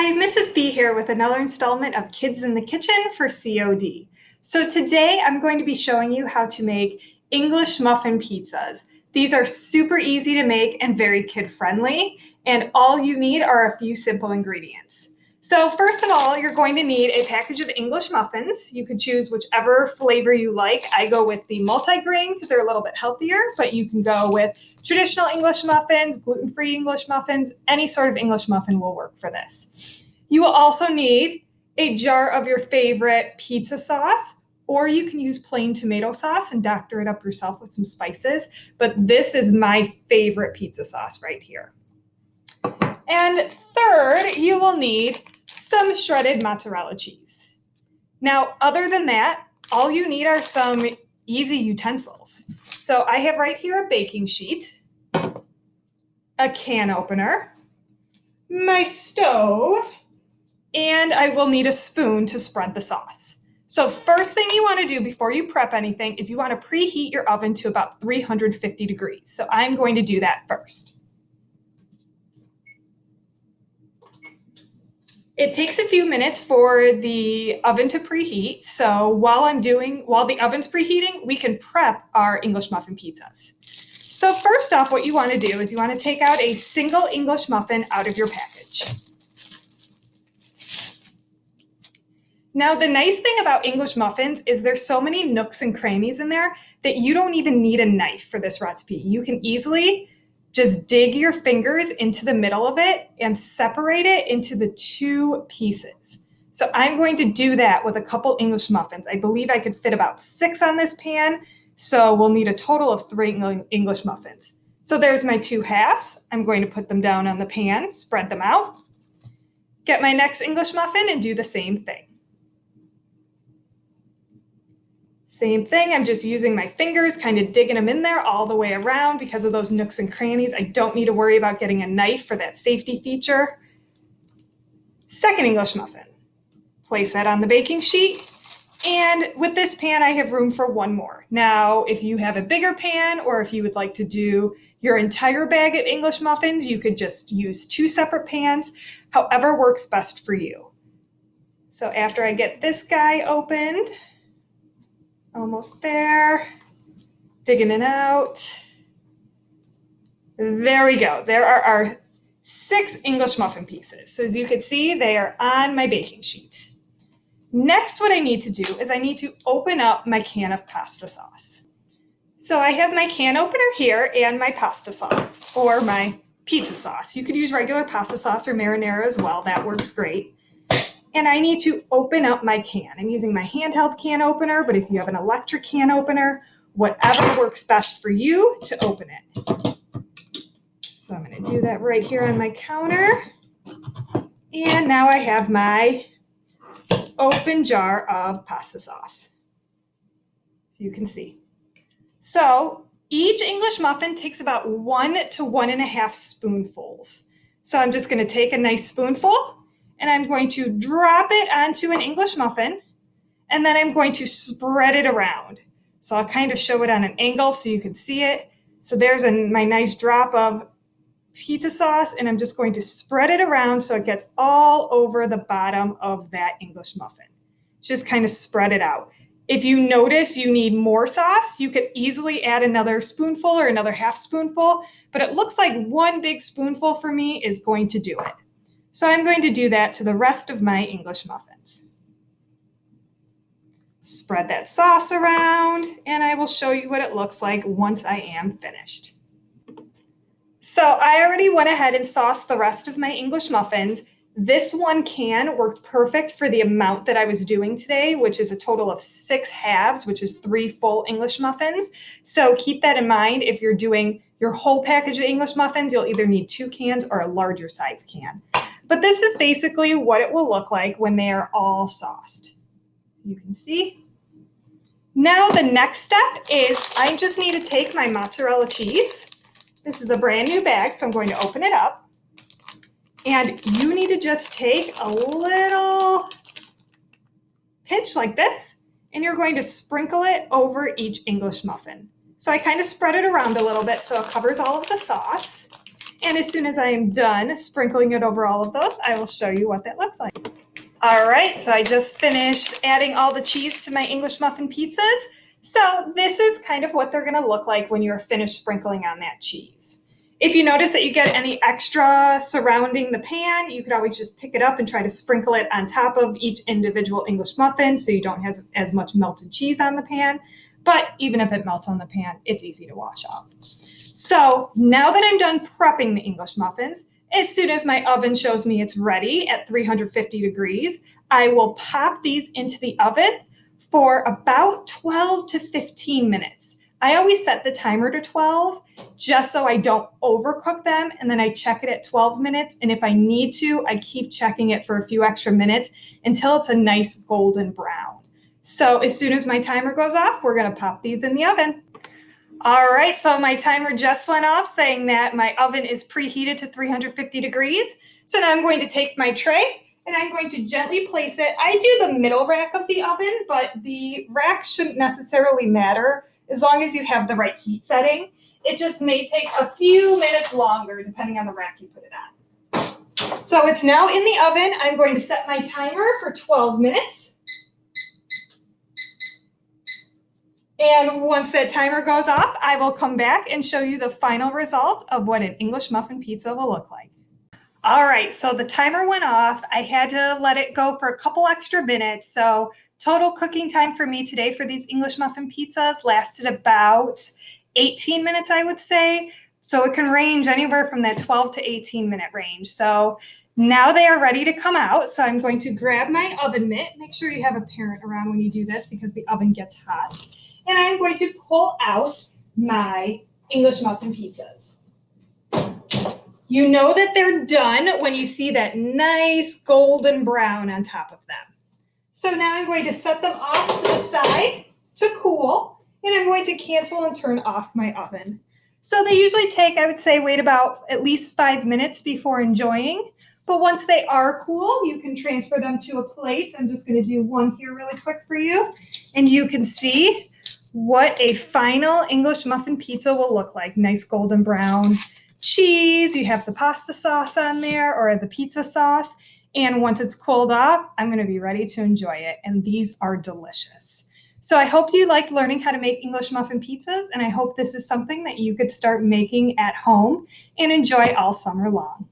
Hi, Mrs. B here with another installment of Kids in the Kitchen for COD. So today I'm going to be showing you how to make English muffin pizzas. These are super easy to make and very kid-friendly, and all you need are a few simple ingredients. So first of all, you're going to need a package of English muffins. You could choose whichever flavor you like. I go with the multi-grain because they're a little bit healthier, but you can go with traditional English muffins, gluten-free English muffins, any sort of English muffin will work for this. You will also need a jar of your favorite pizza sauce, or you can use plain tomato sauce and doctor it up yourself with some spices, but this is my favorite pizza sauce right here. And third, you will need some shredded mozzarella cheese. Now, other than that, all you need are some easy utensils. So I have right here a baking sheet, a can opener, my stove, and I will need a spoon to spread the sauce. So first thing you want to do before you prep anything is you want to preheat your oven to about 350 degrees. So I'm going to do that first. It takes a few minutes for the oven to preheat. So while the oven's preheating, we can prep our English muffin pizzas. So first off, what you want to do is you want to take out a single English muffin out of your package. Now, the nice thing about English muffins is there's so many nooks and crannies in there that you don't even need a knife for this recipe. You can easily just dig your fingers into the middle of it and separate it into the two pieces. So I'm going to do that with a couple English muffins. I believe I could fit about 6 on this pan, so we'll need a total of 3 English muffins. So there's my 2 halves. I'm going to put them down on the pan, spread them out, get my next English muffin and do the same thing. Same thing, I'm just using my fingers, kind of digging them in there all the way around because of those nooks and crannies. I don't need to worry about getting a knife for that safety feature. Second English muffin. Place that on the baking sheet. And with this pan, I have room for 1 more. Now, if you have a bigger pan or if you would like to do your entire bag of English muffins, you could just use 2 separate pans, however works best for you. So after I get this guy opened, almost there, digging it out. There we go. There are our 6 English muffin pieces. So as you can see, they are on my baking sheet. Next, what I need to do is I need to open up my can of pasta sauce. So I have my can opener here and my pasta sauce or my pizza sauce. You could use regular pasta sauce or marinara as well. That works great. And I need to open up my can. I'm using my handheld can opener, but if you have an electric can opener, whatever works best for you to open it. So I'm going to do that right here on my counter. And now I have my open jar of pasta sauce. So you can see. So each English muffin takes about 1 to 1.5 spoonfuls. So I'm just going to take a nice spoonful and I'm going to drop it onto an English muffin, and then I'm going to spread it around. So I'll kind of show it on an angle so you can see it. So there's my nice drop of pizza sauce, and I'm just going to spread it around so it gets all over the bottom of that English muffin. Just kind of spread it out. If you notice you need more sauce, you could easily add another spoonful or another half spoonful, but it looks like 1 big spoonful for me is going to do it. So I'm going to do that to the rest of my English muffins. Spread that sauce around, and I will show you what it looks like once I am finished. So I already went ahead and sauced the rest of my English muffins. This 1 can worked perfect for the amount that I was doing today, which is a total of 6 halves, which is 3 full English muffins. So keep that in mind. If you're doing your whole package of English muffins, you'll either need 2 cans or a larger size can. But this is basically what it will look like when they are all sauced. You can see. Now the next step is I just need to take my mozzarella cheese. This is a brand new bag, so I'm going to open it up. And you need to just take a little pinch like this, and you're going to sprinkle it over each English muffin. So I kind of spread it around a little bit so it covers all of the sauce. And as soon as I am done sprinkling it over all of those, I will show you what that looks like. All right, so I just finished adding all the cheese to my English muffin pizzas. So this is kind of what they're gonna look like when you're finished sprinkling on that cheese. If you notice that you get any extra surrounding the pan, you could always just pick it up and try to sprinkle it on top of each individual English muffin so you don't have as much melted cheese on the pan. But even if it melts on the pan, it's easy to wash off. So now that I'm done prepping the English muffins, as soon as my oven shows me it's ready at 350 degrees, I will pop these into the oven for about 12 to 15 minutes. I always set the timer to 12 just so I don't overcook them, and then I check it at 12 minutes, and if I need to, I keep checking it for a few extra minutes until it's a nice golden brown. So as soon as my timer goes off, we're gonna pop these in the oven. All right, so my timer just went off saying that my oven is preheated to 350 degrees. So now I'm going to take my tray and I'm going to gently place it. I do the middle rack of the oven, but the rack shouldn't necessarily matter as long as you have the right heat setting. It just may take a few minutes longer depending on the rack you put it on. So it's now in the oven. I'm going to set my timer for 12 minutes. And once that timer goes off, I will come back and show you the final result of what an English muffin pizza will look like. All right, so the timer went off. I had to let it go for a couple extra minutes. So total cooking time for me today for these English muffin pizzas lasted about 18 minutes, I would say. So it can range anywhere from that 12 to 18 minute range. So now they are ready to come out. So I'm going to grab my oven mitt. Make sure you have a parent around when you do this because the oven gets hot. And I'm going to pull out my English muffin pizzas. You know that they're done when you see that nice golden brown on top of them. So now I'm going to set them off to the side to cool, and I'm going to cancel and turn off my oven. So they usually take, I would say, wait about at least 5 minutes before enjoying. But once they are cool, you can transfer them to a plate. I'm just going to do one here really quick for you, and you can see what a final English muffin pizza will look like. Nice golden brown cheese. You have the pasta sauce on there or the pizza sauce. And once it's cooled off, I'm going to be ready to enjoy it. And these are delicious. So I hope you like learning how to make English muffin pizzas. And I hope this is something that you could start making at home and enjoy all summer long.